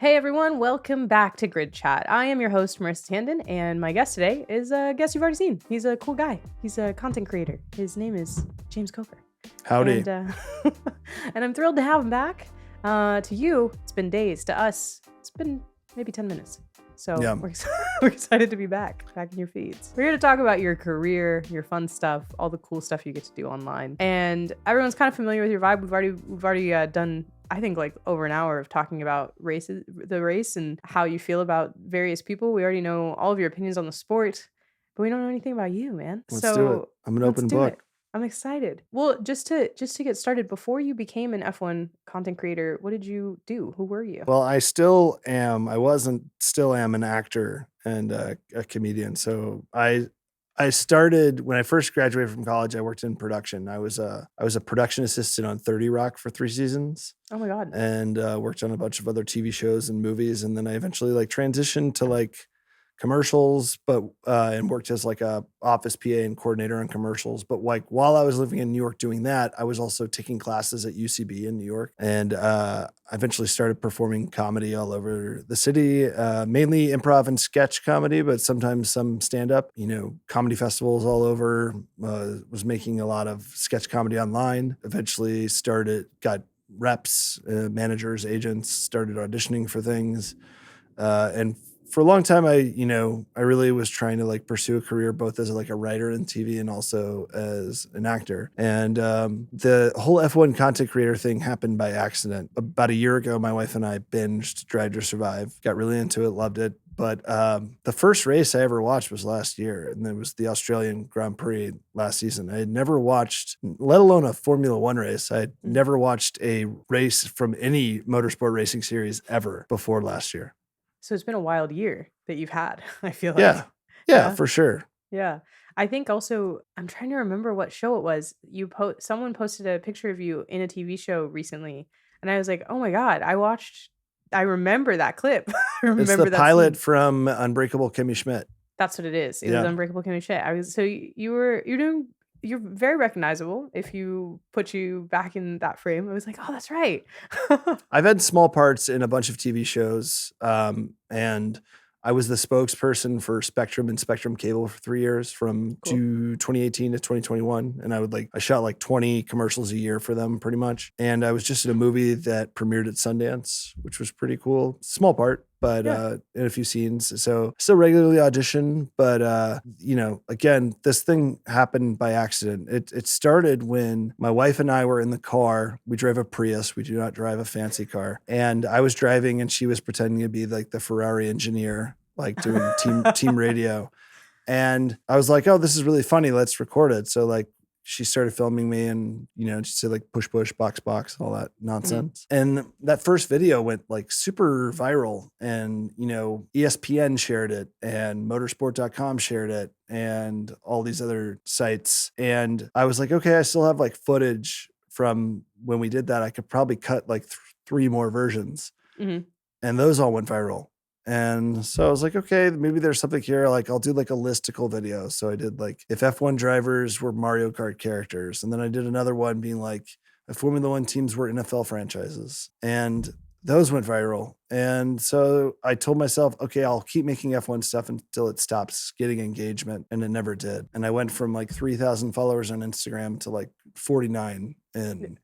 Hey everyone, welcome back to Grid Chat. I am your host, Marissa Tandon, and my guest today is a guest you've already seen. He's a cool guy. He's a content creator. His name is James Coker. Howdy. And, and I'm thrilled to have him back. To you, it's been days. To us, it's been maybe 10 minutes. So Yeah. we're excited to be back in your feeds. We're here to talk about your career, your fun stuff, all the cool stuff you get to do online. And everyone's kind of familiar with your vibe. We've already done, I think, like over an hour of talking about the race and how you feel about various people. We already know all of your opinions on the sport, but we don't know anything about you, man. Let's do it. I'm an open book. I'm excited. Well, just to get started, before you became an F1 content creator, what did you do? Who were you? Well, I still am. Still am an actor and a comedian. So I started when I first graduated from college. I worked in production. I was a production assistant on 30 Rock for 3 seasons. Oh my God. And worked on a bunch of other TV shows and movies. And then I eventually transitioned to commercials, but and worked as a office PA and coordinator on commercials. But while I was living in New York doing that, I was also taking classes at UCB in New York, and I eventually started performing comedy all over the city, mainly improv and sketch comedy, but sometimes some stand-up. Comedy festivals all over. Was making a lot of sketch comedy online. Eventually got reps, managers, agents, started auditioning for things, and for a long time, I really was trying to pursue a career both as a writer in TV and also as an actor. And the whole F1 content creator thing happened by accident. About a year ago, my wife and I binged Drive to Survive, got really into it, loved it. But the first race I ever watched was last year, and it was the Australian Grand Prix last season. I had never watched, let alone a Formula One race, I had never watched a race from any motorsport racing series ever before last year. So it's been a wild year that you've had, I feel like. Yeah, for sure. Yeah. I think also, I'm trying to remember what show it was. Someone posted a picture of you in a TV show recently, and I was like, oh my God, I remember that clip. It's the pilot from Unbreakable Kimmy Schmidt. That's what it is. It was Unbreakable Kimmy Schmidt. You're very recognizable if you put you back in that frame. I was like, oh, that's right. I've had small parts in a bunch of TV shows, and I was the spokesperson for Spectrum and Spectrum Cable for 3 years, from 2018 to 2021. And I shot 20 commercials a year for them pretty much. And I was just in a movie that premiered at Sundance, which was pretty cool. Small part, but in a few scenes. So still regularly audition, but again, this thing happened by accident. It started when my wife and I were in the car. We drive a Prius. We do not drive a fancy car. And I was driving and she was pretending to be the Ferrari engineer, doing team radio. And I was like, oh, this is really funny. Let's record it. So she started filming me, and she said push, box, all that nonsense. Mm-hmm. And that first video went super viral, and ESPN shared it, and motorsport.com shared it, and all these other sites. And I was like, okay, I still have footage from when we did that. I could probably cut 3 more versions. Mm-hmm. And those all went viral. And so I was like, okay, maybe there's something here. I'll do a listicle video. So I did if F1 drivers were Mario Kart characters. And then I did another one being if Formula One teams were NFL franchises. And those went viral. And so I told myself, okay, I'll keep making F1 stuff until it stops getting engagement. And it never did. And I went from 3,000 followers on Instagram to 49 in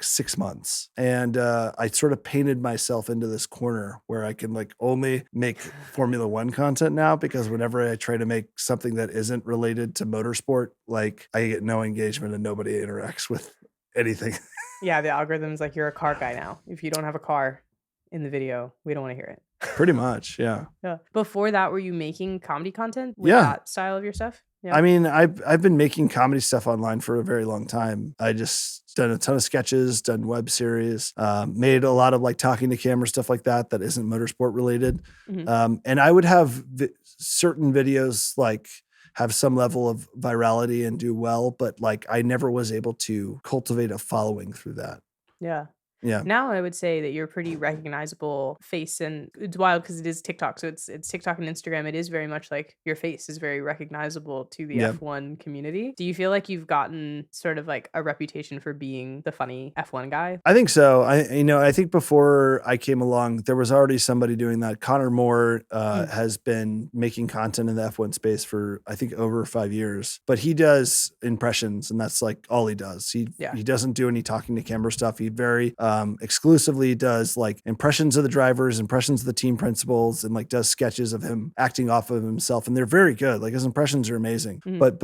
6 months. And I sort of painted myself into this corner where I can only make Formula One content now, because whenever I try to make something that isn't related to motorsport, I get no engagement and nobody interacts with anything. Yeah, the algorithm's you're a car guy now. If you don't have a car in the video, we don't want to hear it. Pretty much, yeah. Yeah. Before that, were you making comedy content with that style of your stuff? Yeah. I mean, I've been making comedy stuff online for a very long time. I just done a ton of sketches, done web series, made a lot of talking to camera stuff like that isn't motorsport related. Mm-hmm. And I would have certain videos have some level of virality and do well, but I never was able to cultivate a following through that. Yeah. Yeah. Now I would say that you're a pretty recognizable face, and it's wild because it is TikTok. So it's TikTok and Instagram. It is very much like your face is very recognizable to the Yeah. F1 community. Do you feel like you've gotten sort of like a reputation for being the funny F1 guy? I think so. I think before I came along, there was already somebody doing that. Connor Moore has been making content in the F1 space for, I think, over 5 years, but he does impressions, and that's like all he does. He doesn't do any talking to camera stuff. He very exclusively does like impressions of the drivers, impressions of the team principals, and like does sketches of him acting off of himself. And they're very good. Like his impressions are amazing. But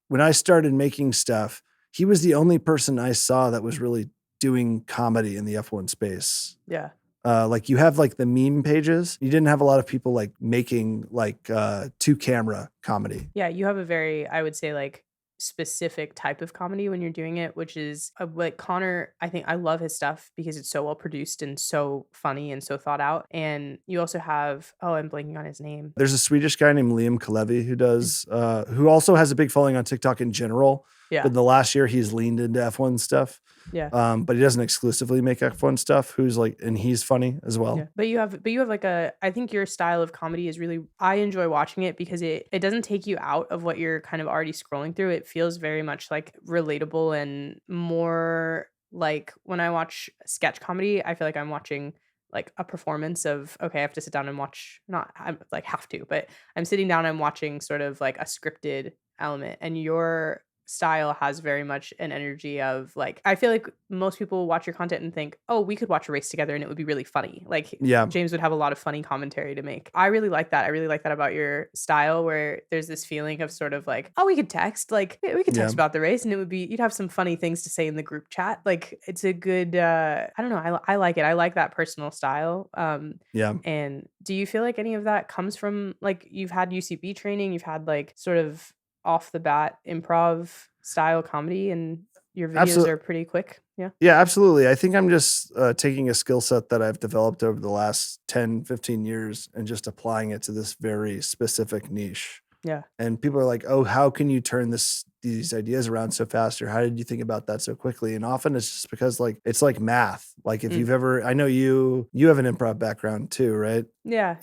when I started making stuff, he was the only person I saw that was really doing comedy in the F1 space. Yeah. Like you have like the meme pages. You didn't have a lot of people like making like to camera comedy. Yeah. You have a very, I would say, like specific type of comedy when you're doing it, which is like Connor. I think I love his stuff because it's so well produced and so funny and so thought out. And you also have, I'm blanking on his name. There's a Swedish guy named Liam Kalevi who does, who also has a big following on TikTok in general. Yeah. But in the last year, he's leaned into F1 stuff. Yeah. But he doesn't exclusively make F1 stuff. And he's funny as well. Yeah. But you have like I think your style of comedy is really, I enjoy watching it because it doesn't take you out of what you're kind of already scrolling through. It feels very much like relatable and more like when I watch sketch comedy, I feel like I'm watching like a performance of, okay, I have to sit down and watch, not I'm like have to, but I'm sitting down and watching sort of like a scripted element, and your style has very much an energy of like, I feel like most people watch your content and think, oh, we could watch a race together and it would be really funny. Like James would have a lot of funny commentary to make. I really like that. I really like that about your style, where there's this feeling of sort of like, oh, we could text about the race and you'd have some funny things to say in the group chat. Like it's a good, I don't know. I like it. I like that personal style. And do you feel like any of that comes from like, you've had UCB training, you've had like sort of off the bat improv style comedy, and your videos are pretty quick? Yeah, absolutely. I think I'm just taking a skill set that I've developed over the last 10, 15 years and just applying it to this very specific niche. Yeah. And people are like, oh, how can you turn these ideas around so fast? Or how did you think about that so quickly? And often it's just because like, it's like math. Like if you've ever, I know you have an improv background too, right? Yeah.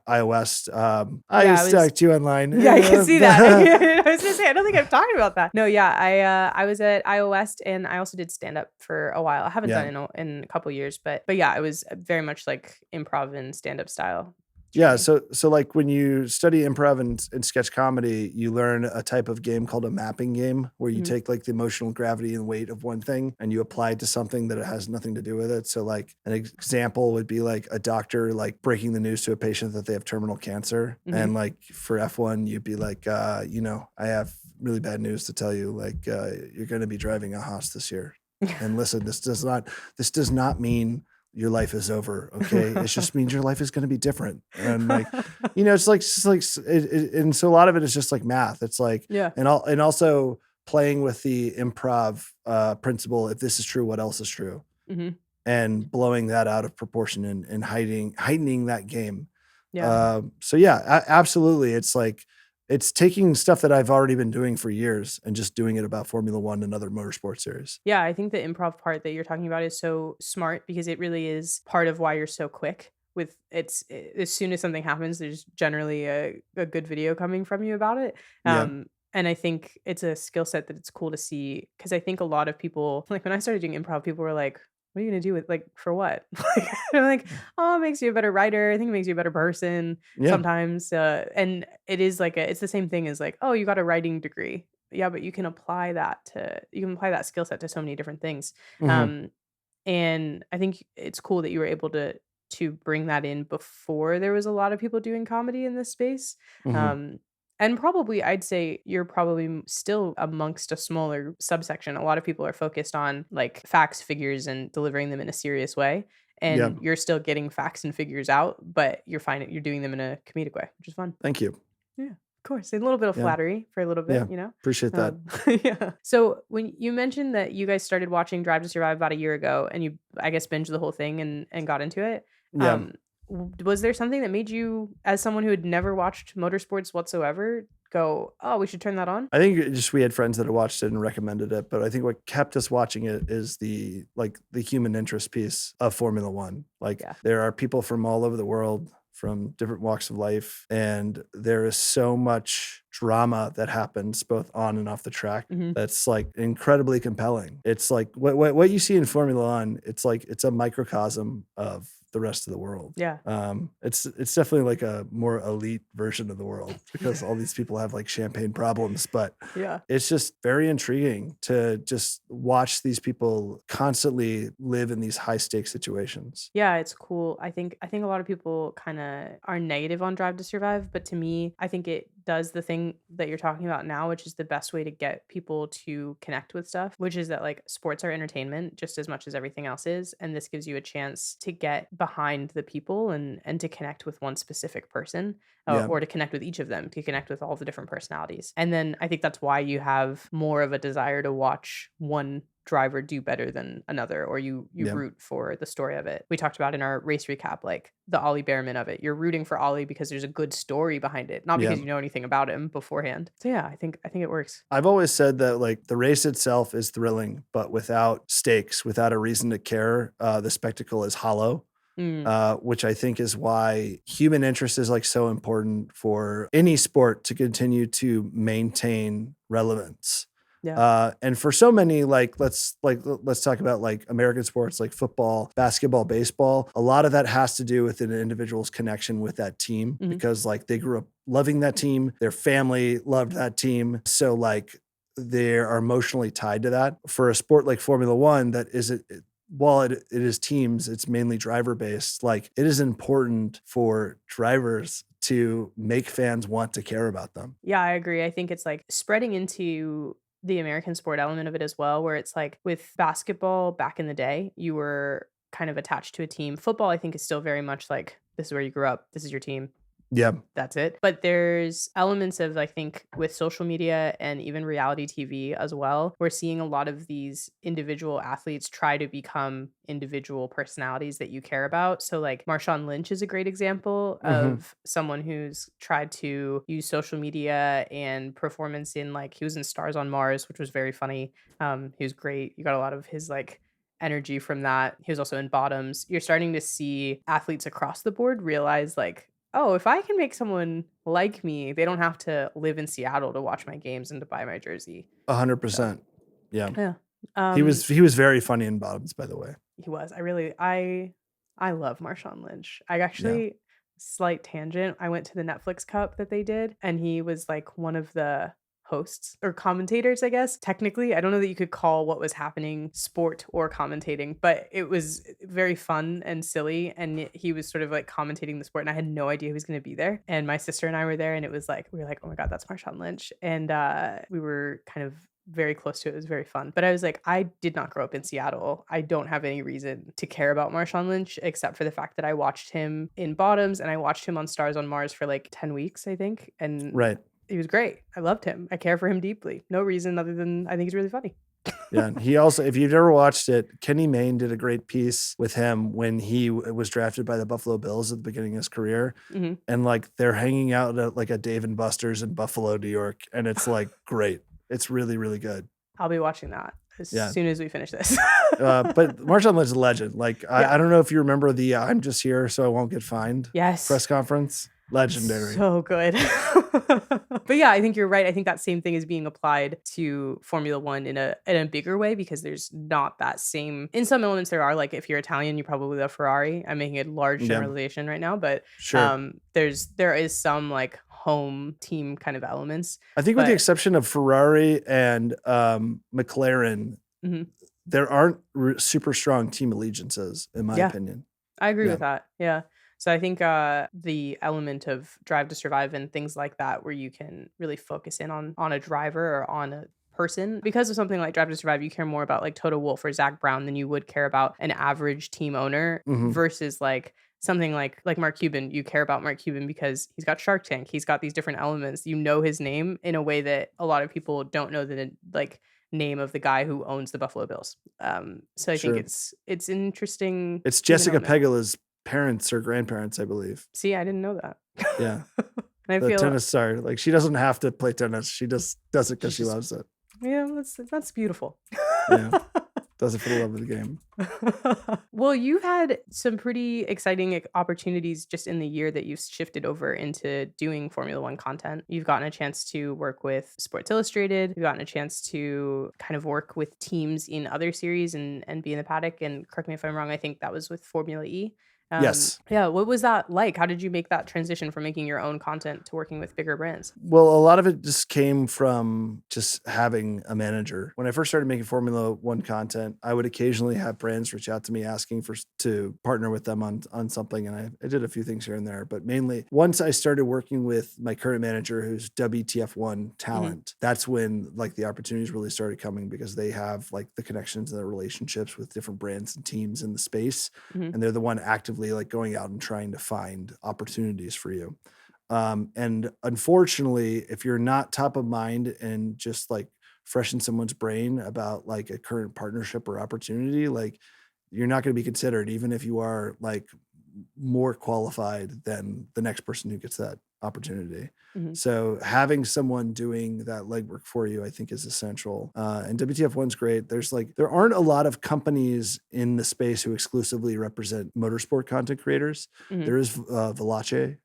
iOS. I stalked you online. Yeah, I can see that. I was gonna say, I don't think I've talked about that. No, yeah. I was at iOS and I also did stand up for a while. I haven't done it in a couple years, but yeah, it was very much like improv and stand up style. Yeah. So like when you study improv and sketch comedy, you learn a type of game called a mapping game, where you take like the emotional gravity and weight of one thing and you apply it to something that it has nothing to do with it. So like an example would be like a doctor like breaking the news to a patient that they have terminal cancer. And like for F1, you'd be like, I have really bad news to tell you. Like you're going to be driving a Haas this year. And listen, this does not mean your life is over. Okay. It just means your life is going to be different. And like, and so a lot of it is just like math. It's like, and also playing with the improv principle. If this is true, what else is true? And blowing that out of proportion and heightening that game. Absolutely. It's like, it's taking stuff that I've already been doing for years and just doing it about Formula One and other motorsport series. Yeah, I think the improv part that you're talking about is so smart because it really is part of why you're so quick with it's as soon as something happens, there's generally a good video coming from you about it. And I think it's a skill set that it's cool to see, because I think a lot of people, like when I started doing improv, people were like, what are you going to do with, like, for what? They're like, oh, it makes you a better writer. I think it makes you a better person sometimes. And it is like, it's the same thing as like, oh, you got a writing degree. Yeah, but you can apply that skill set to so many different things. And I think it's cool that you were able to bring that in before there was a lot of people doing comedy in this space. And probably, I'd say you're probably still amongst a smaller subsection. A lot of people are focused on like facts, figures, and delivering them in a serious way. And you're still getting facts and figures out, but you're doing them in a comedic way, which is fun. Thank you. Yeah, of course. A little bit of flattery for a little bit, Appreciate that. So when you mentioned that you guys started watching Drive to Survive about a year ago and you, I guess, binged the whole thing and got into it. Was there something that made you, as someone who had never watched motorsports whatsoever, go, oh, we should turn that on? I think just we had friends that had watched it and recommended it, but I think what kept us watching it is the human interest piece of Formula One. Like there are people from all over the world, from different walks of life, and there is so much drama that happens both on and off the track that's like incredibly compelling. It's like what you see in Formula One, it's like it's a microcosm of the rest of the world. Yeah. It's definitely like a more elite version of the world because all these people have like champagne problems, but it's just very intriguing to just watch these people constantly live in these high stakes situations. Yeah, it's cool. I think a lot of people kind of are negative on Drive to Survive, but to me, I think it does the thing that you're talking about now, which is the best way to get people to connect with stuff, which is that like sports are entertainment just as much as everything else is. And this gives you a chance to get behind the people and to connect with one specific person or to connect with each of them, to connect with all the different personalities. And then I think that's why you have more of a desire to watch one driver do better than another, or you root for the story of it. We talked about in our race recap, like the Ollie Behrman of it. You're rooting for Ollie because there's a good story behind it, not because you know anything about him beforehand. So yeah, I think it works. I've always said that like the race itself is thrilling, but without stakes, without a reason to care, the spectacle is hollow. Which I think is why human interest is like so important for any sport to continue to maintain relevance. And for so many, let's talk about like American sports, like football, basketball, baseball. A lot of that has to do with an individual's connection with that team because like they grew up loving that team, their family loved that team. So like they are emotionally tied to that. For a sport like Formula One, that isn't, while it is teams, it's mainly driver based. Like it is important for drivers to make fans want to care about them. Yeah, I agree. I think it's like spreading into the American sport element of it as well, where it's like with basketball back in the day, you were kind of attached to a team. Football, I think, is still very much like this is where you grew up, this is your team. Yeah. That's it. But there's elements of, I think, with social media and even reality TV as well, we're seeing a lot of these individual athletes try to become individual personalities that you care about. So like Marshawn Lynch is a great example of someone who's tried to use social media and performance in like, he was in Stars on Mars, which was very funny. He was great. You got a lot of his like energy from that. He was also in Bottoms. You're starting to see athletes across the board realize like, oh, if I can make someone like me, they don't have to live in Seattle to watch my games and to buy my jersey. 100%. Yeah. Yeah. He was very funny in Bottoms, by the way. He was. I love Marshawn Lynch. I actually, slight tangent, I went to the Netflix Cup that they did, and he was like one of the hosts or commentators, I guess. Technically, I don't know that you could call what was happening sport or commentating, but it was very fun and silly. And he was sort of like commentating the sport, and I had no idea he was going to be there. And my sister and I were there, and it was like, we were like, oh my God, that's Marshawn Lynch. And we were kind of very close to it. It was very fun. But I was like, I did not grow up in Seattle. I don't have any reason to care about Marshawn Lynch except for the fact that I watched him in Bottoms and I watched him on Stars on Mars for like 10 weeks, I think. And he was great. I loved him. I care for him deeply. No reason other than I think he's really funny. Yeah. And he also, if you've never watched it, Kenny Mayne did a great piece with him when he was drafted by the Buffalo Bills at the beginning of his career. And like they're hanging out at like a Dave and Buster's in Buffalo, New York. And it's like great. It's really, really good. I'll be watching that as soon as we finish this. But Marshawn Lynch is a legend. Like, I don't know if you remember the I'm just here so I won't get fined press conference. Legendary. So good. But yeah, I think you're right. I think that same thing is being applied to Formula One in a bigger way because there's not that same, in some elements there are, like if you're Italian, you probably love Ferrari. I'm making a large generalization right now, but there is some like home team kind of elements. I think with the exception of Ferrari and McLaren, there aren't super strong team allegiances in my opinion. I agree with that. Yeah. So I think the element of Drive to Survive and things like that, where you can really focus in on a driver or on a person, because of something like Drive to Survive, you care more about like Toto Wolff or Zach Brown than you would care about an average team owner versus like something like Mark Cuban. You care about Mark Cuban because he's got Shark Tank. He's got these different elements. You know his name in a way that a lot of people don't know the like name of the guy who owns the Buffalo Bills. So I think it's an interesting. It's Jessica Pegula's parents or grandparents, I believe. See, I didn't know that. Yeah. And I The feel tennis star, like she doesn't have to play tennis. She just does it because she just loves it. yeah, that's beautiful. Yeah. Does it for the love of the game. Well, you've had some pretty exciting opportunities just in the year that you've shifted over into doing Formula One content. You've gotten a chance to work with Sports Illustrated. You've gotten a chance to kind of work with teams in other series and be in the paddock. And correct me if I'm wrong, I think that was with Formula E. Yes. Yeah, what was that like? How did you make that transition from making your own content to working with bigger brands? Well, a lot of it just came from just having a manager. When I first started making Formula One content, I would occasionally have brands reach out to me asking to partner with them on something, and I did a few things here and there. But mainly, once I started working with my current manager, who's WTF1 talent, that's when like the opportunities really started coming because they have like the connections and the relationships with different brands and teams in the space, and they're the one actively like going out and trying to find opportunities for you. And unfortunately, if you're not top of mind and just like fresh in someone's brain about like a current partnership or opportunity, like you're not going to be considered, even if you are like more qualified than the next person who gets that opportunity. So having someone doing that legwork for you, I think is essential. And WTF1's great. There aren't a lot of companies in the space who exclusively represent motorsport content creators. There is Velace,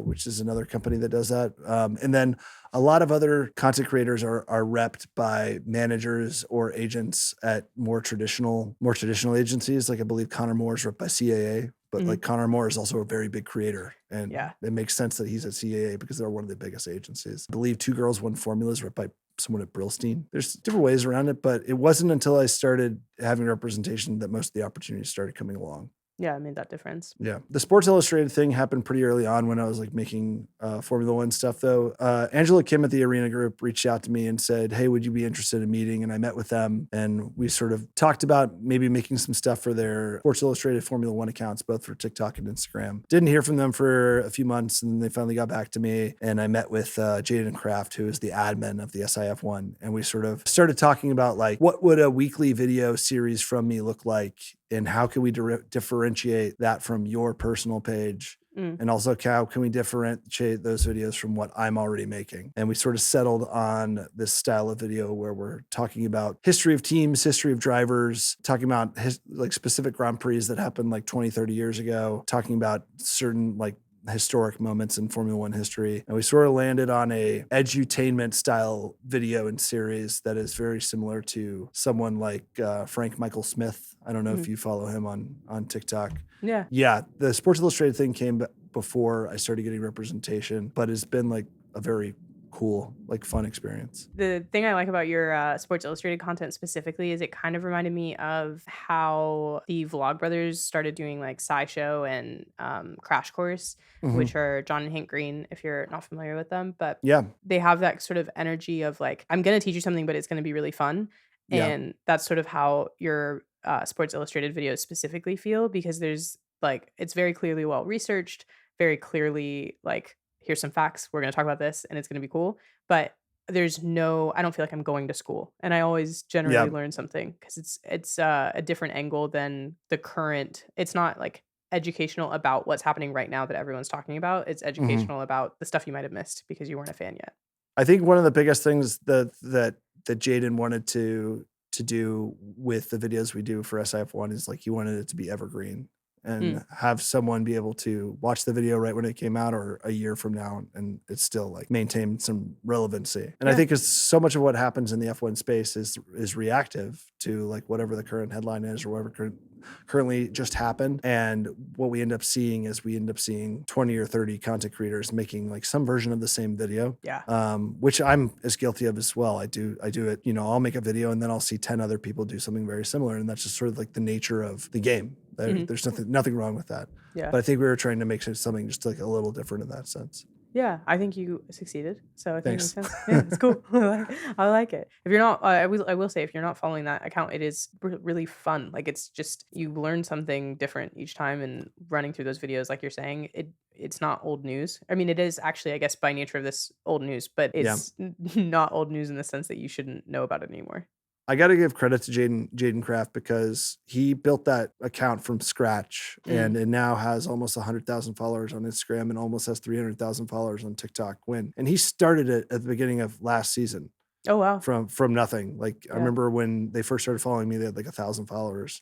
which is another company that does that. And then a lot of other content creators are repped by managers or agents at more traditional agencies. Like I believe Connor Moore is repped by CAA, but like Connor Moore is also a very big creator, and it makes sense that he's at CAA because they're one of the biggest agencies. I believe Two Girls One Formula is repped by someone at Brillstein. There's different ways around it, but it wasn't until I started having representation that most of the opportunities started coming along. Yeah, it made that difference. Yeah. The Sports Illustrated thing happened pretty early on when I was like making Formula One stuff though. Angela Kim at the Arena Group reached out to me and said, hey, would you be interested in meeting? And I met with them and we sort of talked about maybe making some stuff for their Sports Illustrated Formula One accounts, both for TikTok and Instagram. Didn't hear from them for a few months and then they finally got back to me and I met with Jaden Kraft, who is the admin of the SIF1. And we sort of started talking about like, what would a weekly video series from me look like? And how can we differentiate that from your personal page? And also how can we differentiate those videos from what I'm already making? And we sort of settled on this style of video where we're talking about history of teams, history of drivers, talking about like specific Grand Prix that happened like 20, 30 years ago, talking about certain like historic moments in Formula One history. And we sort of landed on a edutainment style video and series that is very similar to someone like Frank Michael Smith. I don't know if you follow him on TikTok. Yeah. The Sports Illustrated thing came before I started getting representation, but it's been like a very cool, like fun experience. The thing I like about your Sports Illustrated content specifically is it kind of reminded me of how the Vlogbrothers started doing like SciShow and Crash Course, which are John and Hank Green, if you're not familiar with them. But they have that sort of energy of like, I'm going to teach you something, but it's going to be really fun. And that's sort of how your Sports Illustrated videos specifically feel, because there's like, it's very clearly well researched, very clearly like, here's some facts, we're going to talk about this and it's going to be cool. But I don't feel like I'm going to school, and I always generally learn something because it's a different angle than the current. It's not like educational about what's happening right now that everyone's talking about. It's educational about the stuff you might have missed because you weren't a fan yet. I think one of the biggest things that Jaden wanted to do with the videos we do for SIF1 is like he wanted it to be evergreen and have someone be able to watch the video right when it came out or a year from now and it's still like maintain some relevancy. And I think it's so much of what happens in the F1 space is reactive to like whatever the current headline is or whatever currently just happened. And what we end up seeing is 20 or 30 content creators making like some version of the same video. Which I'm as guilty of as well. I do it, I'll make a video and then I'll see 10 other people do something very similar. And that's just sort of like the nature of the game. There's nothing wrong with that. But I think we were trying to make something just like a little different in that sense. Yeah, I think you succeeded. So I think it makes sense. Yeah, it's cool. I like it. If you're not, I will say, if you're not following that account, it is really fun. Like it's just you learn something different each time, and running through those videos, like you're saying, it's not old news. I mean, it is actually, I guess, by nature of this old news, but it's not old news in the sense that you shouldn't know about it anymore. I got to give credit to Jaden Kraft because he built that account from scratch, and it now has almost 100,000 followers on Instagram and almost has 300,000 followers on TikTok. And he started it at the beginning of last season. Oh, wow. From nothing. Like I Yeah. remember when they first started following me, they had like 1,000 followers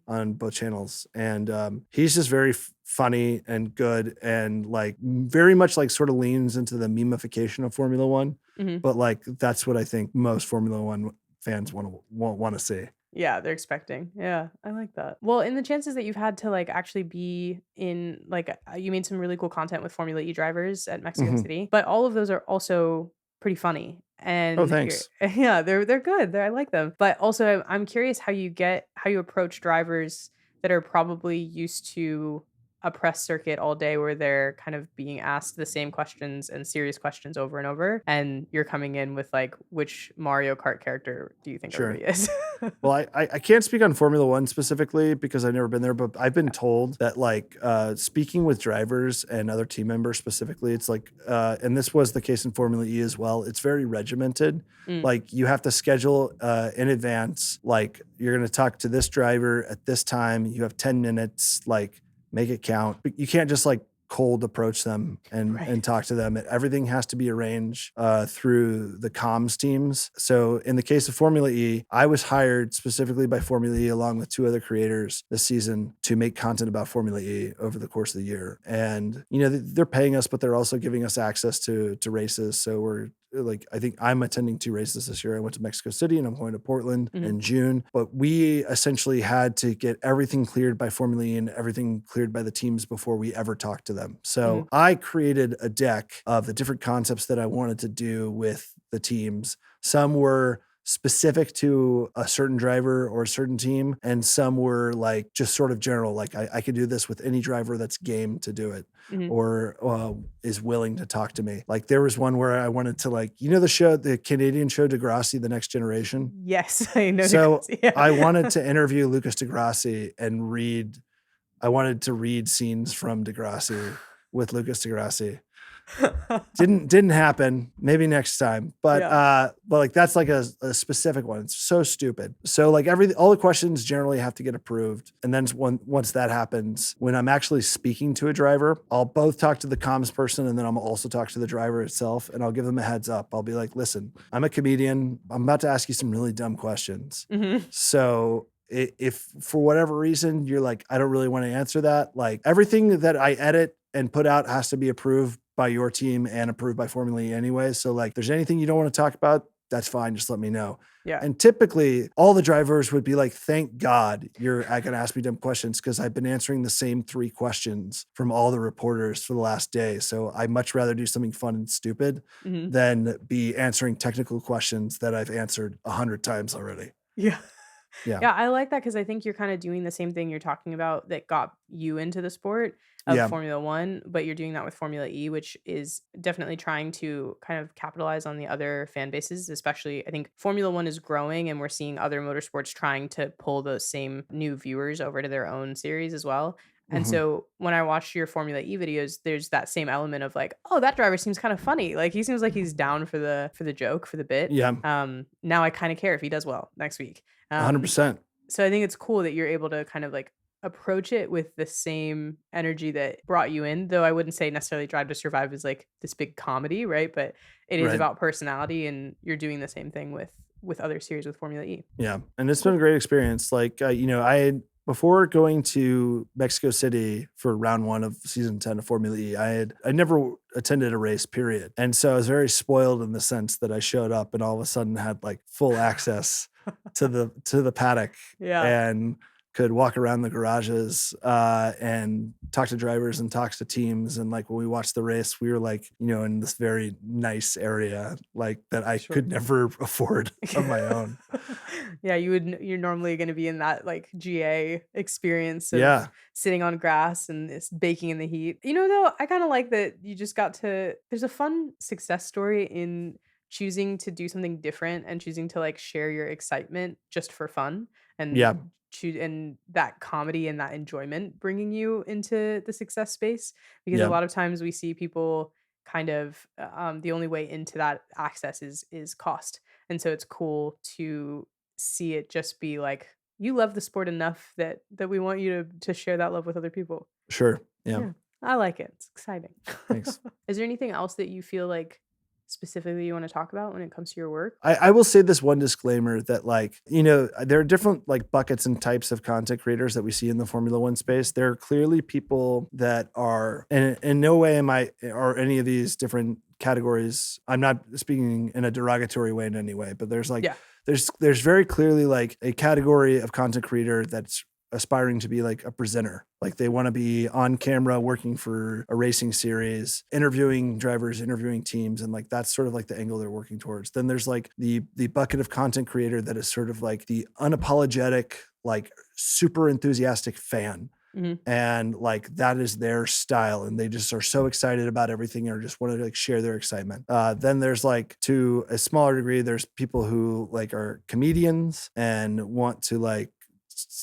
on both channels, and he's just very funny and good, and like very much like sort of leans into the memification of Formula One. But like that's what I think most Formula One fans want to see. Yeah, they're expecting. Yeah, I like that. Well, in the chances that you've had to like actually be in like you made some really cool content with Formula E drivers at Mexico City, but all of those are also pretty funny. Oh, And thanks. yeah, they're good. I like them. But also I'm curious how you approach drivers that are probably used to a press circuit all day where they're kind of being asked the same questions and serious questions over and over, and you're coming in with like, which Mario Kart character do you think Sure. everybody is? Well, I can't speak on Formula One specifically because I've never been there, but I've been told that like speaking with drivers and other team members specifically, it's like, and this was the case in Formula E as well, it's very regimented. Like you have to schedule in advance, like you're going to talk to this driver at this time, you have 10 minutes, like make it count. But you can't just like cold approach them and talk to them. Everything has to be arranged through the comms teams. So in the case of Formula E, I was hired specifically by Formula E along with 2 other creators this season to make content about Formula E over the course of the year. And, you know, they're paying us, but they're also giving us access to races. So we're like, I think I'm attending 2 races this year. I went to Mexico City and I'm going to Portland in June, but we essentially had to get everything cleared by Formula E and everything cleared by the teams before we ever talked to them. So I created a deck of the different concepts that I wanted to do with the teams. Some were specific to a certain driver or a certain team, and some were like just sort of general, like I could do this with any driver that's game to do it or is willing to talk to me. Like there was one where I wanted to, like, you know, the Canadian show Degrassi, The Next Generation? Yes, I know. So Degrassi, yeah. I wanted to interview Lucas Degrassi and I wanted to read scenes from Degrassi with Lucas Degrassi. Didn't happen. Maybe next time. But like that's like a specific one. It's so stupid. So like all the questions generally have to get approved. And then once that happens, when I'm actually speaking to a driver, I'll both talk to the comms person and then I'll also talk to the driver itself, and I'll give them a heads up. I'll be like, listen, I'm a comedian. I'm about to ask you some really dumb questions. So if for whatever reason you're like, I don't really want to answer that, like everything that I edit and put out has to be approved by your team and approved by Formula E anyway. So like, if there's anything you don't want to talk about, that's fine. Just let me know. Yeah. And typically all the drivers would be like, thank God you're going to ask me dumb questions, because I've been answering the same 3 questions from all the reporters for the last day. So I much rather do something fun and stupid than be answering technical questions that I've answered 100 times already. Yeah. Yeah. Yeah, I like that because I think you're kind of doing the same thing you're talking about that got you into the sport of Formula One, but you're doing that with Formula E, which is definitely trying to kind of capitalize on the other fan bases. Especially, I think Formula One is growing and we're seeing other motorsports trying to pull those same new viewers over to their own series as well. And so when I watch your Formula E videos, there's that same element of like, oh, that driver seems kind of funny. Like he seems like he's down for the joke, for the bit. Yeah. Now I kind of care if he does well next week. 100%. So I think it's cool that you're able to kind of like approach it with the same energy that brought you in, though I wouldn't say necessarily Drive to Survive is like this big comedy, right? But it is about personality, and you're doing the same thing with other series with Formula E. Yeah. And it's been a great experience. Like, you know, before going to Mexico City for round 1 of season 10 of Formula E, I never attended a race, period. And so I was very spoiled in the sense that I showed up and all of a sudden had like full access to the paddock and could walk around the garages and talk to drivers and talk to teams. And like when we watched the race, we were like, you know, in this very nice area, like that I could never afford on my own. Yeah, you're normally going to be in that like GA experience of sitting on grass and it's baking in the heat. You know, though, I kind of like that you just there's a fun success story in choosing to do something different and choosing to like share your excitement just for fun and and that comedy and that enjoyment bringing you into the success space, because a lot of times we see people kind of the only way into that access is cost. And so it's cool to see it just be like, you love the sport enough that we want you to share that love with other people. Sure. Yeah. Yeah, I like it. It's exciting. Thanks. Is there anything else that you feel like specifically you want to talk about when it comes to your work? I will say this one disclaimer that like, there are different like buckets and types of content creators that we see in the Formula One space. There are clearly people that are, and in no way are any of these different categories. I'm not speaking in a derogatory way in any way, but there's like, Yeah. there's very clearly like a category of content creator that's aspiring to be like a presenter. Like they want to be on camera working for a racing series, interviewing drivers, interviewing teams. And like, that's sort of like the angle they're working towards. Then there's like the bucket of content creator that is sort of like the unapologetic, like super enthusiastic fan. Mm-hmm. And like, that is their style. And they just are so excited about everything or just want to like share their excitement. Then there's like, to a smaller degree, there's people who like are comedians and want to like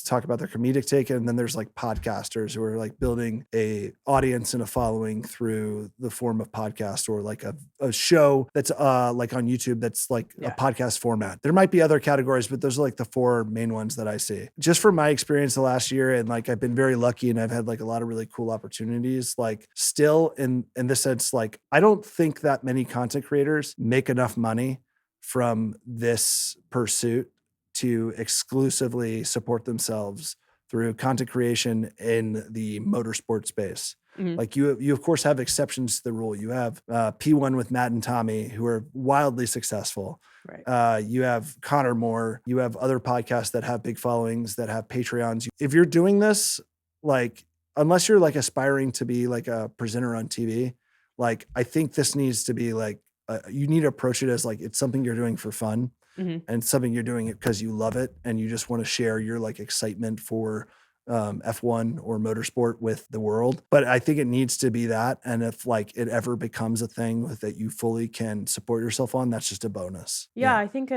talk about their comedic take. And then there's like podcasters who are like building a audience and a following through the form of podcast or like a show that's like on YouTube that's like a podcast format. There might be other categories, but those are like the four main ones that I see. Just from my experience the last year, and like I've been very lucky and I've had like a lot of really cool opportunities. Like still in this sense, like I don't think that many content creators make enough money from this pursuit to exclusively support themselves through content creation in the motorsport space. Mm-hmm. Like you of course have exceptions to the rule. You have P1 with Matt and Tommy, who are wildly successful. Right. You have Connor Moore. You have other podcasts that have big followings, that have Patreons. If you're doing this, like, unless you're like aspiring to be like a presenter on TV, like I think this needs to be like, you need to approach it as like, it's something you're doing for fun. Mm-hmm. And something you're doing it because you love it and you just want to share your like excitement for F1 or motorsport with the world. But I think it needs to be that. And if like it ever becomes a thing that you fully can support yourself on, that's just a bonus. Yeah, I think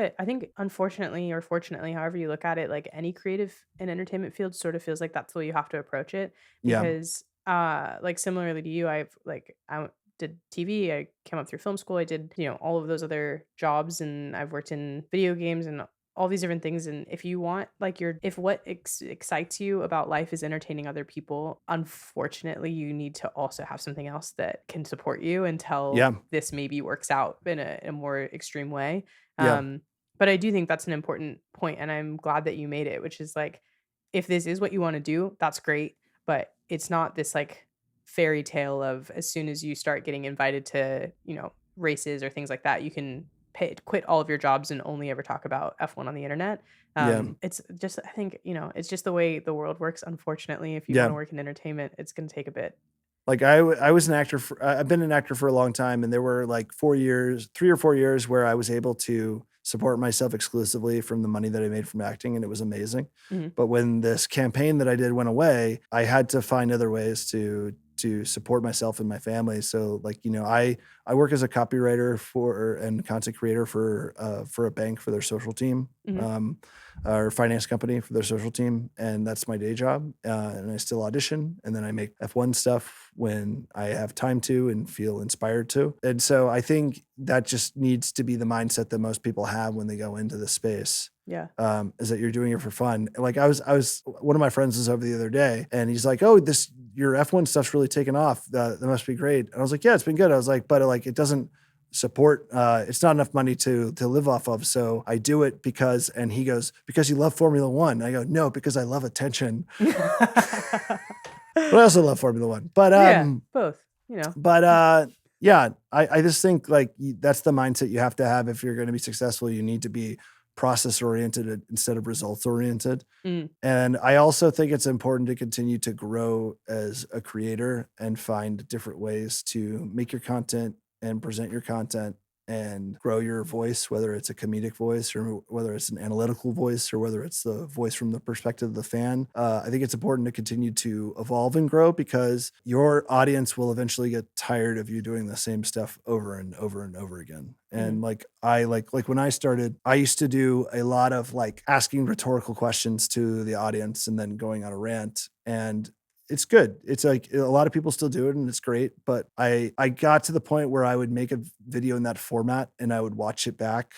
unfortunately or fortunately, however you look at it, like any creative and entertainment field sort of feels like that's the way you have to approach it. Because like similarly to you, I did TV. I came up through film school. I did, all of those other jobs, and I've worked in video games and all these different things. And if you want, like, if what excites you about life is entertaining other people, unfortunately, you need to also have something else that can support you until this maybe works out in a more extreme way. But I do think that's an important point, and I'm glad that you made it, which is like, if this is what you want to do, that's great. But it's not this like fairy tale of as soon as you start getting invited to, races or things like that, you can quit all of your jobs and only ever talk about F1 on the internet. It's just, I think, it's just the way the world works. Unfortunately, if you want to work in entertainment, it's going to take a bit. Like I was an actor I've been an actor for a long time, and there were like 3 or 4 years where I was able to support myself exclusively from the money that I made from acting, and it was amazing. Mm-hmm. But when this campaign that I did went away, I had to find other ways to support myself and my family. So like, I work as a copywriter and content creator for a bank for their social team, or finance company for their social team. And that's my day job. And I still audition, and then I make F1 stuff when I have time to and feel inspired to. And so I think that just needs to be the mindset that most people have when they go into the space. Yeah. Is that you're doing it for fun. Like I was one of my friends was over the other day, and he's like, "Oh, your F1 stuff's really taken off. That must be great." And I was like, "Yeah, it's been good." I was like, "But like it doesn't support, it's not enough money to live off of. So I do it because," and he goes, "Because you love Formula One." I go, "No, because I love attention." But I also love Formula One. But both, But yeah, I just think like that's the mindset you have to have if you're going to be successful. You need to be process oriented instead of results oriented. And I also think it's important to continue to grow as a creator and find different ways to make your content and present your content and grow your voice, whether it's a comedic voice or whether it's an analytical voice or whether it's the voice from the perspective of the fan. I think it's important to continue to evolve and grow because your audience will eventually get tired of you doing the same stuff over and over and over again. And like when I started, I used to do a lot of like asking rhetorical questions to the audience and then going on a rant, and it's good. It's like a lot of people still do it and it's great. But I got to the point where I would make a video in that format and I would watch it back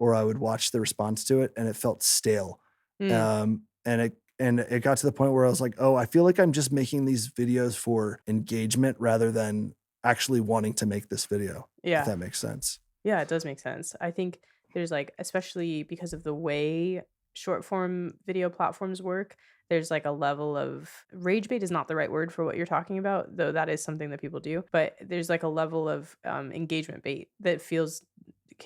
or I would watch the response to it, and it felt stale. Mm, And it got to the point where I was like, oh, I feel like I'm just making these videos for engagement rather than actually wanting to make this video, if yeah. that makes sense. Yeah, it does make sense. I think there's like, especially because of the way short form video platforms work, there's like a level of rage bait is not the right word for what you're talking about, though that is something that people do. But there's like a level of engagement bait that feels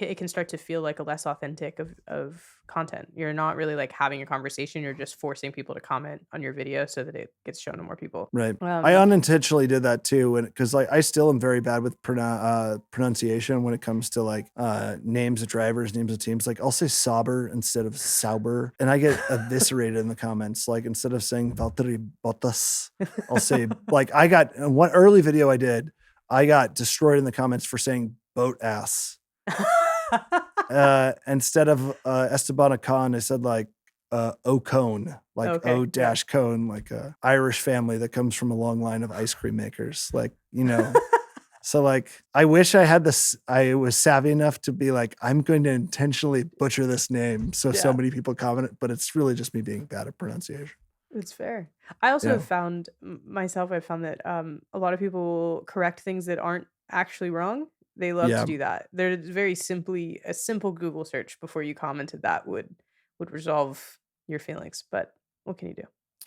it can start to feel like a less authentic of content. You're not really like having a conversation. You're just forcing people to comment on your video so that it gets shown to more people. Right. I unintentionally did that too, and because like I still am very bad with pronunciation when it comes to like names of drivers, names of teams. Like I'll say Sauber instead of Sauber, and I get eviscerated in the comments. Like instead of saying Valtteri Bottas, I'll say like I got one early video I did, I got destroyed in the comments for saying boat ass. Instead of Esteban Ocon, I said like Ocone, like Okay, O yeah. dash cone, like a Irish family that comes from a long line of ice cream makers. Like, so like I wish I had this, I was savvy enough to be like, I'm going to intentionally butcher this name so Yeah. many people comment it, but it's really just me being bad at pronunciation. It's fair. I also Yeah. have found myself, I've found that a lot of people correct things that aren't actually wrong. They love Yeah. to do that. There's very simply a simple Google search before you commented that would resolve your feelings. But what can you do?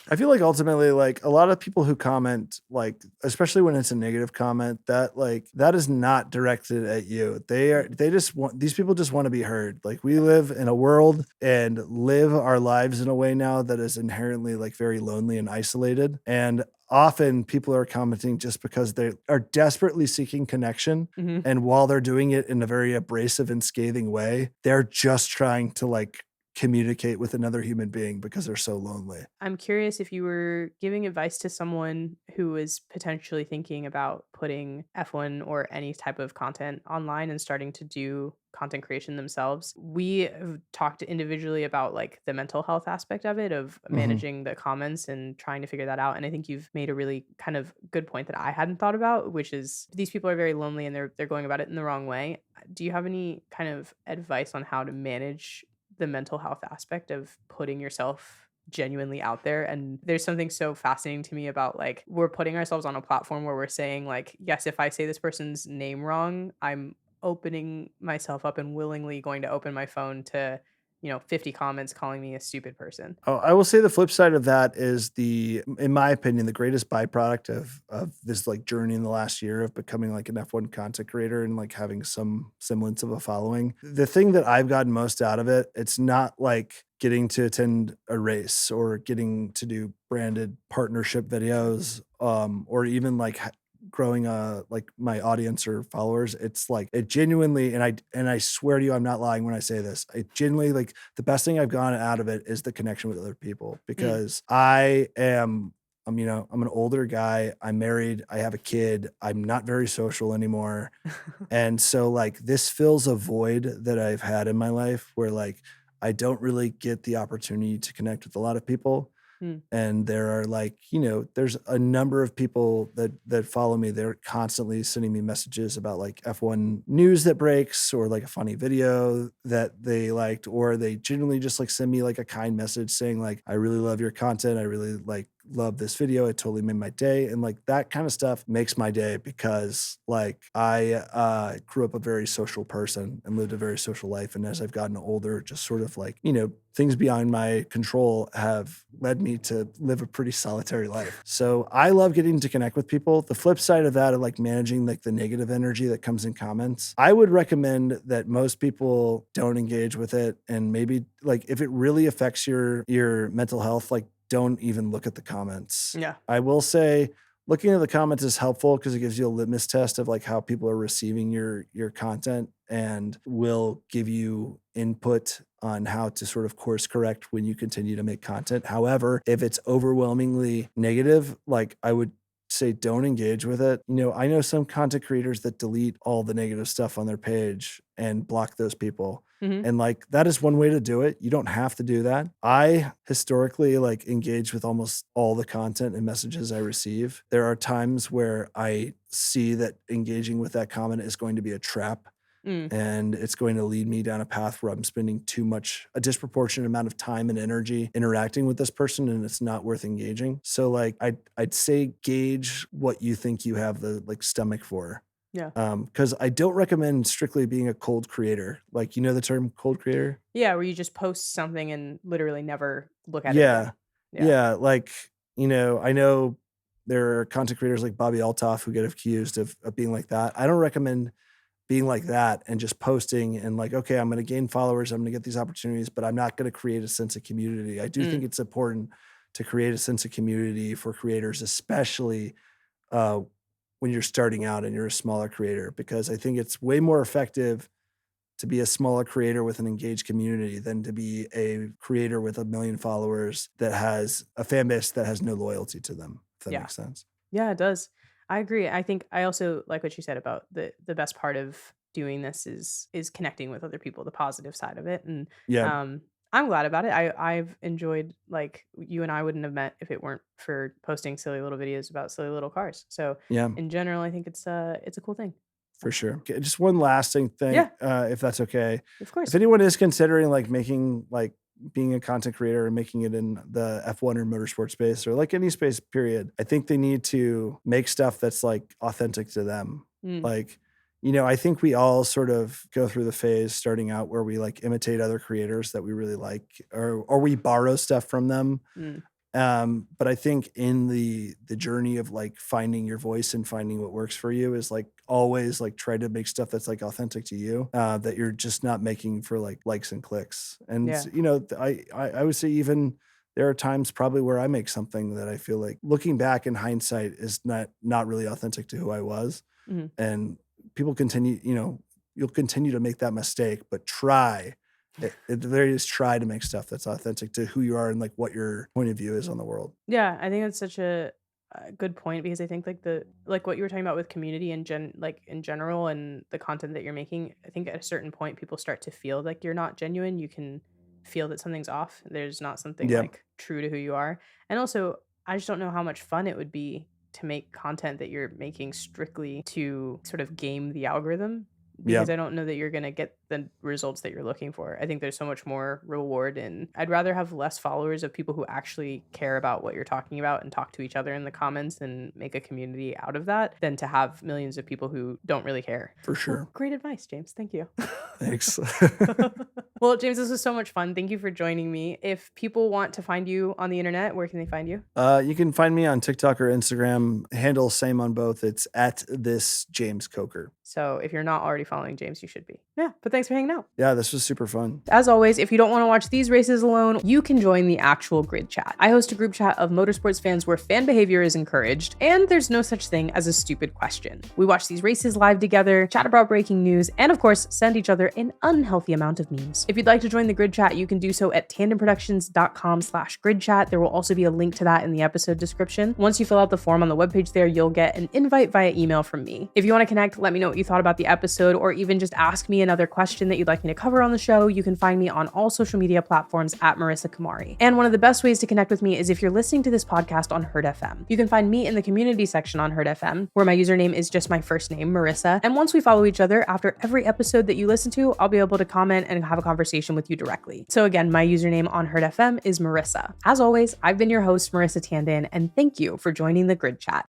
I feel like ultimately, like a lot of people who comment, like especially when it's a negative comment, that is not directed at you. They just want these people just want to be heard. Like we live in a world and live our lives in a way now that is inherently like very lonely and isolated. And often people are commenting just because they are desperately seeking connection. Mhm. And while they're doing it in a very abrasive and scathing way, they're just trying to like communicate with another human being because they're so lonely. I'm curious if you were giving advice to someone who is potentially thinking about putting F1 or any type of content online and starting to do content creation themselves. We have talked individually about like the mental health aspect of it, of managing the comments and trying to figure that out. And I think you've made a really kind of good point that I hadn't thought about, which is these people are very lonely and they're going about it in the wrong way. Do you have any kind of advice on how to manage the mental health aspect of putting yourself genuinely out there? And there's something so fascinating to me about like we're putting ourselves on a platform where we're saying like, yes, if I say this person's name wrong, I'm opening myself up and willingly going to open my phone to 50 comments calling me a stupid person. Oh, I will say the flip side of that is in my opinion, the greatest byproduct of this like journey in the last year of becoming like an F1 content creator and like having some semblance of a following. The thing that I've gotten most out of it, it's not like getting to attend a race or getting to do branded partnership videos, or even like growing like my audience or followers. It's like it genuinely, and I swear to you, I'm not lying when I say this. It genuinely like the best thing I've gotten out of it is the connection with other people because I'm an older guy. I'm married. I have a kid. I'm not very social anymore. And so like this fills a void that I've had in my life where like I don't really get the opportunity to connect with a lot of people. Mm. And there are like, there's a number of people that follow me. They're constantly sending me messages about like F1 news that breaks or like a funny video that they liked, or they genuinely just like send me like a kind message saying like, I really love your content. I really like love this video. It totally made my day. And like that kind of stuff makes my day because like I grew up a very social person and lived a very social life. And as I've gotten older, just sort of like, things beyond my control have led me to live a pretty solitary life. So I love getting to connect with people. The flip side of that, of like managing like the negative energy that comes in comments, I would recommend that most people don't engage with it. And maybe like if it really affects your mental health, like don't even look at the comments. Yeah. I will say looking at the comments is helpful because it gives you a litmus test of like how people are receiving your content and will give you input on how to sort of course correct when you continue to make content. However, if it's overwhelmingly negative, like I would say don't engage with it. I know some content creators that delete all the negative stuff on their page and block those people. Mhm. And like that is one way to do it. You don't have to do that. I historically like engage with almost all the content and messages I receive. There are times where I see that engaging with that comment is going to be a trap. And it's going to lead me down a path where I'm spending a disproportionate amount of time and energy interacting with this person, and it's not worth engaging. So like I'd say gauge what you think you have the like stomach for. Yeah. Because I don't recommend strictly being a cold creator. Like, you know the term cold creator? Yeah, where you just post something and literally never look at it Yeah. again. Yeah. Like, you know, I know there are content creators like Bobby Altoff who get accused of being like that. I don't recommend being like that and just posting and like, okay, I'm going to gain followers, I'm going to get these opportunities, but I'm not going to create a sense of community. I do think it's important to create a sense of community for creators, especially when you're starting out and you're a smaller creator, because I think it's way more effective to be a smaller creator with an engaged community than to be a creator with 1 million followers that has a fan base that has no loyalty to them, if that makes sense. Yeah, it does. I agree. I think I also like what you said about the best part of doing this is connecting with other people, the positive side of it. And Yeah. I'm glad about it. I've enjoyed, like, you and I wouldn't have met if it weren't for posting silly little videos about silly little cars. So Yeah. in general, I think it's a cool thing. For sure. Okay, just one lasting thing, if that's okay. Of course. If anyone is considering like being a content creator and making it in the F1 or motorsport space or like any space period, I think they need to make stuff that's like authentic to them. Like, you know, I think we all sort of go through the phase starting out where we like imitate other creators that we really like, or we borrow stuff from them. But I think in the journey of like finding your voice and finding what works for you is like always like try to make stuff that's like authentic to you, that you're just not making for like likes and clicks. And you know, I would say even there are times probably where I make something that I feel like looking back in hindsight is not really authentic to who I was. And people continue, you know, you'll continue to make that mistake, but try. At the very least, try to make stuff that's authentic to who you are and like what your point of view is on the world. Yeah, I think that's such a good point, because I think like what you were talking about with community and in general and the content that you're making, I think at a certain point people start to feel like you're not genuine. You can feel that something's off. There's not something like true to who you are. And also, I just don't know how much fun it would be to make content that you're making strictly to sort of game the algorithm, because I don't know that you're going to get the results that you're looking for. I think there's so much more reward, and I'd rather have less followers of people who actually care about what you're talking about and talk to each other in the comments and make a community out of that than to have millions of people who don't really care. For sure. Well, great advice, James. Thank you. Thanks. Well, James, this was so much fun. Thank you for joining me. If people want to find you on the internet, where can they find you? You can find me on TikTok or Instagram. Handle same on both. It's at this James Coker. So if you're not already following James, you should be. Yeah, but thanks for hanging out. Yeah, this was super fun. As always, if you don't want to watch these races alone, you can join the actual grid chat. I host a group chat of motorsports fans where fan behavior is encouraged, and there's no such thing as a stupid question. We watch these races live together, chat about breaking news, and of course, send each other an unhealthy amount of memes. If you'd like to join the grid chat, you can do so at tandemproductions.com/gridchat. There will also be a link to that in the episode description. Once you fill out the form on the webpage there, you'll get an invite via email from me. If you want to connect, let me know what you thought about the episode, or even just ask me another question that you'd like me to cover on the show. You can find me on all social media platforms at Marissa Kamari. And one of the best ways to connect with me is if you're listening to this podcast on Herd FM. You can find me in the community section on Herd FM, where my username is just my first name, Marissa. And once we follow each other, after every episode that you listen to, I'll be able to comment and have a conversation with you directly. So again, my username on Herd FM is Marissa. As always, I've been your host, Marissa Tandon, and thank you for joining the Grid Chat.